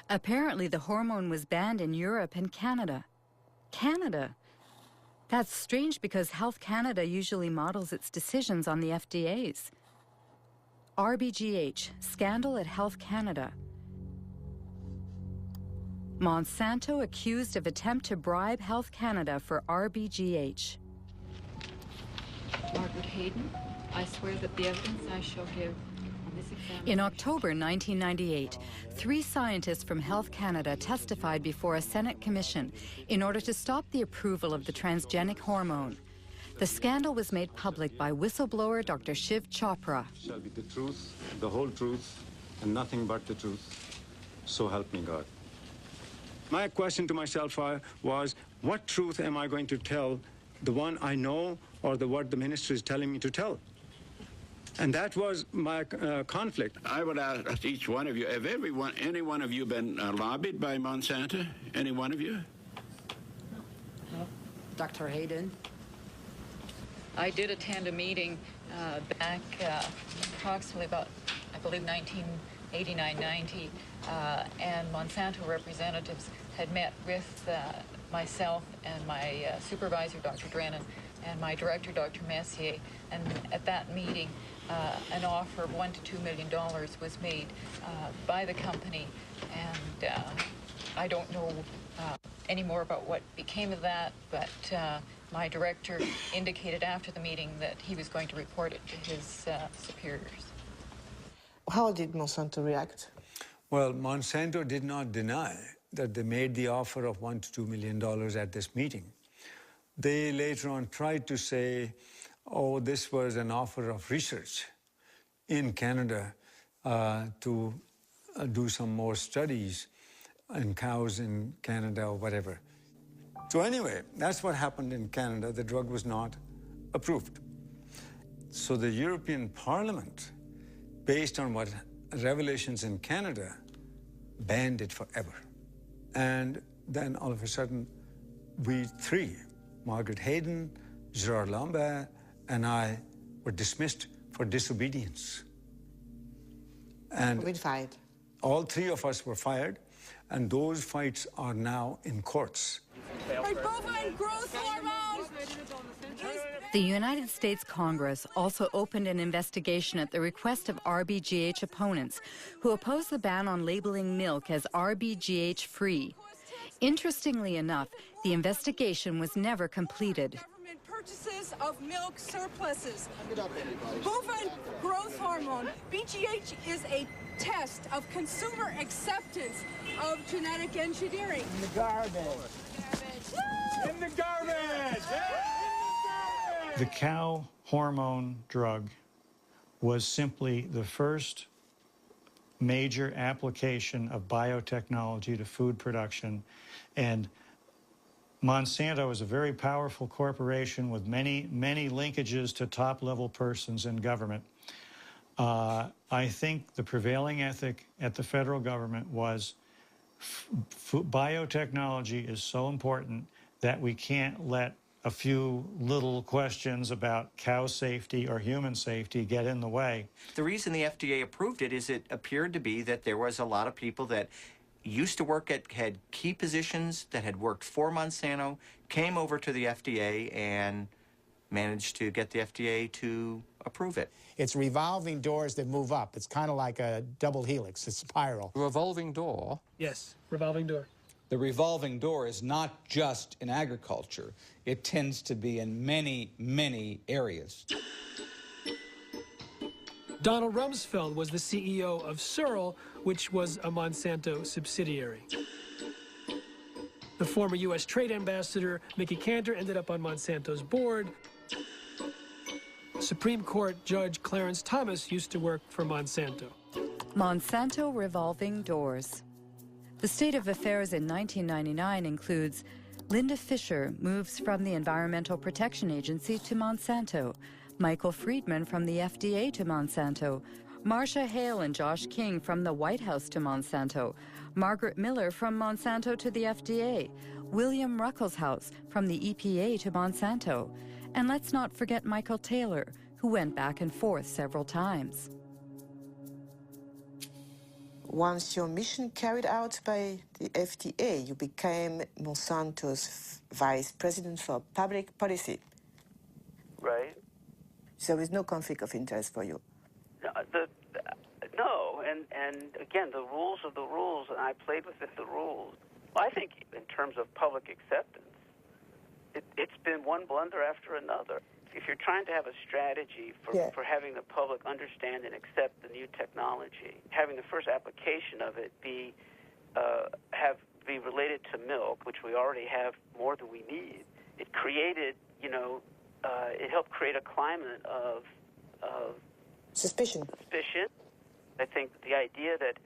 Apparently, the hormone was banned in Europe and Canada. Canada? That's strange because Health Canada usually models its decisions on the FDA's. RBGH, scandal at Health Canada. Monsanto accused of attempt to bribe Health Canada for RBGH. Margaret Hayden, I swear that the evidence I shall give on this examination... In October 1998, 3 scientists from Health Canada testified before a Senate commission in order to stop the approval of the transgenic hormone. The scandal was made public by whistleblower Dr. Shiv Chopra. Shall be the truth, the whole truth, and nothing but the truth. So help me God. My question to myself was, what truth am I going to tell? The one I know or what the minister is telling me to tell? And that was my conflict. I would ask each one of you, have any one of you been lobbied by Monsanto? Any one of you? No. Dr. Hayden? I did attend a meeting back approximately about, I believe, 1989-90, and Monsanto representatives had met with myself and my supervisor, Dr. Drennan, and my director, Dr. Messier, and at that meeting, an offer of $1 to $2 million was made by the company, and I don't know any more about what became of that, but my director indicated after the meeting that he was going to report it to his superiors. How did Monsanto react? Well, Monsanto did not deny that they made the offer of $1 to $2 million at this meeting. They later on tried to say, oh, this was an offer of research in Canada to do some more studies in cows in Canada or whatever. So anyway, that's what happened in Canada. The drug was not approved. So the European Parliament, based on what revelations in Canada, banned it forever. And then all of a sudden, we 3, Margaret Hayden, Gerard Lambert, and I, were dismissed for disobedience. And we fired. All 3 of us were fired, and those fights are now in courts. Bovine growth hormone! The United States Congress also opened an investigation at the request of RBGH opponents who opposed the ban on labeling milk as RBGH-free. Interestingly enough, the investigation was never completed. Government purchases of milk surpluses. Bovine growth hormone, BGH, is a test of consumer acceptance of genetic engineering. In the garbage. In the garbage! The cow hormone drug was simply the first major application of biotechnology to food production, and Monsanto is a very powerful corporation with many linkages to top-level persons in government. I think the prevailing ethic at the federal government was biotechnology is so important that we can't let a few little questions about cow safety or human safety get in the way. The reason the FDA approved it is it appeared to be that there was a lot of people that used to work had key positions, that had worked for Monsanto, came over to the FDA and managed to get the FDA to approve it. It's revolving doors that move up. It's kind of like a double helix, a spiral. Revolving door? Yes, revolving door. The revolving door is not just in agriculture. It tends to be in many areas. Donald Rumsfeld was the CEO of Searle, which was a Monsanto subsidiary. The former U.S. Trade Ambassador, Mickey Cantor, ended up on Monsanto's board. Supreme Court Judge Clarence Thomas used to work for Monsanto. Monsanto revolving doors. The state of affairs in 1999 includes Linda Fisher moves from the Environmental Protection Agency to Monsanto, Michael Friedman from the FDA to Monsanto, Marcia Hale and Josh King from the White House to Monsanto, Margaret Miller from Monsanto to the FDA, William Ruckelshaus from the EPA to Monsanto, and let's not forget Michael Taylor, who went back and forth several times. once your mission carried out by the FDA, you became Monsanto's vice president for public policy. Right. So there is no conflict of interest for you. No, and again, the rules are the rules, and I played within the rules. I think in terms of public acceptance, it's been one blunder after another. If you're trying to have a strategy for having the public understand and accept the new technology, having the first application of it be related to milk, which we already have more than we need, it created, it helped create a climate of suspicion. I think the idea that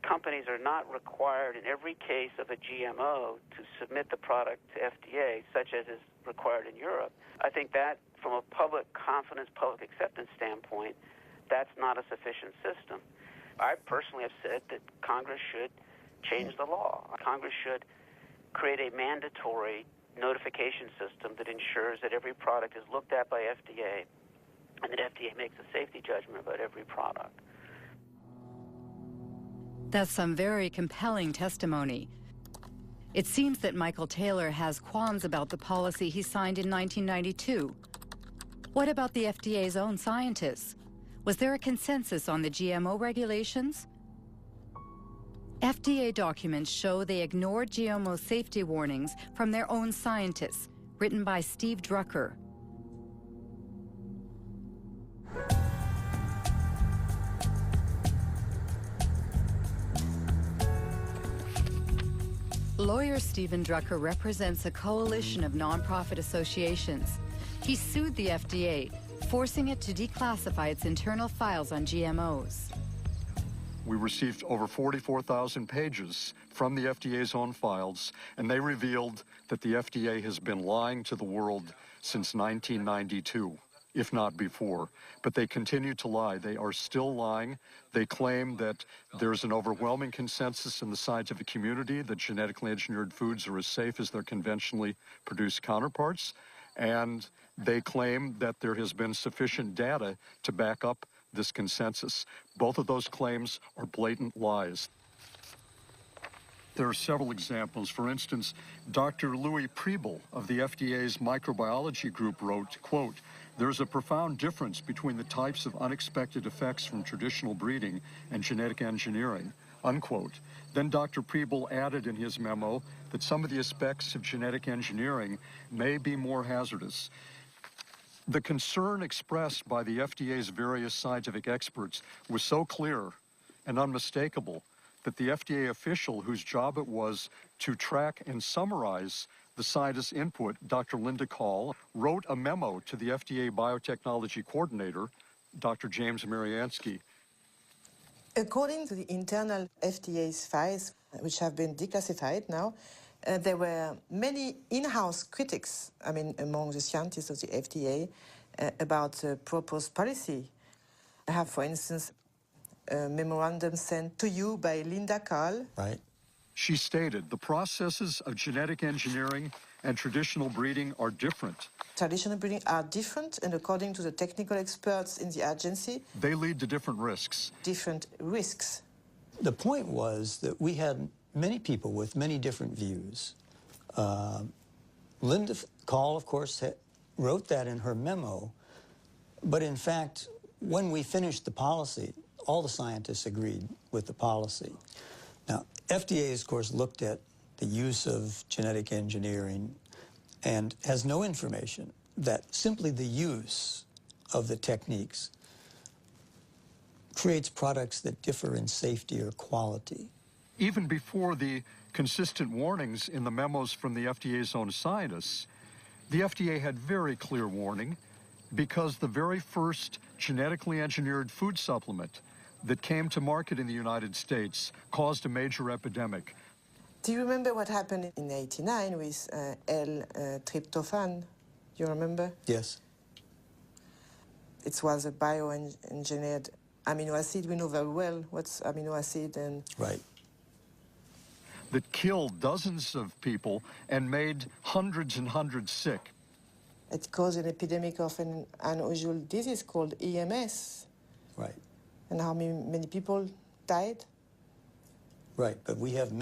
companies are not required in every case of a GMO to submit the product to FDA, such as is required in Europe, I think that from a public confidence, public acceptance standpoint, that's not a sufficient system. I personally have said that Congress should change the law. Congress should create a mandatory notification system that ensures that every product is looked at by FDA and that FDA makes a safety judgment about every product. That's some very compelling testimony. It seems that Michael Taylor has qualms about the policy he signed in 1992. What about the FDA's own scientists? Was there a consensus on the GMO regulations? FDA documents show they ignored GMO safety warnings from their own scientists, written by Steve Drucker. Lawyer Stephen Drucker represents a coalition of nonprofit associations. He sued the FDA, forcing it to declassify its internal files on GMOs. We received over 44,000 pages from the FDA's own files, and they revealed that the FDA has been lying to the world since 1992, if not before. But they continue to lie. They are still lying. They claim that there's an overwhelming consensus in the scientific community that genetically engineered foods are as safe as their conventionally produced counterparts. And they claim that there has been sufficient data to back up this consensus. Both of those claims are blatant lies. There are several examples. For instance, Dr. Louis Priebel of the FDA's microbiology group wrote, quote, "There's a profound difference between the types of unexpected effects from traditional breeding and genetic engineering," unquote. Then Dr. Priebel added in his memo that some of the aspects of genetic engineering may be more hazardous. The concern expressed by the FDA's various scientific experts was so clear and unmistakable that the FDA official whose job it was to track and summarize the scientists' input, Dr. Linda Call, wrote a memo to the FDA biotechnology coordinator, Dr. James Mariansky. According to the internal FDA's files, which have been declassified now, there were many in-house critics, among the scientists of the FDA, about the proposed policy. I have, for instance, a memorandum sent to you by Linda Call. Right. She stated, "The processes of genetic engineering and traditional breeding are different. Traditional breeding are different, and according to the technical experts in the agency, they lead to different risks." Different risks. The point was that we had many people with many different views. Linda Call, of course, wrote that in her memo, but in fact, when we finished the policy, all the scientists agreed with the policy. Now, FDA, of course, looked at the use of genetic engineering and has no information that simply the use of the techniques creates products that differ in safety or quality. Even before the consistent warnings in the memos from the FDA's own scientists, the FDA had very clear warning because the very first genetically engineered food supplement that came to market in the United States caused a major epidemic. Do you remember what happened in '89 with L-tryptophan? You remember? Yes. It was a bioengineered amino acid. We know very well what's amino acid and... Right. That killed dozens of people and made hundreds and hundreds sick. It caused an epidemic of an unusual disease called EMS. Right. And how many people died? Right, but we have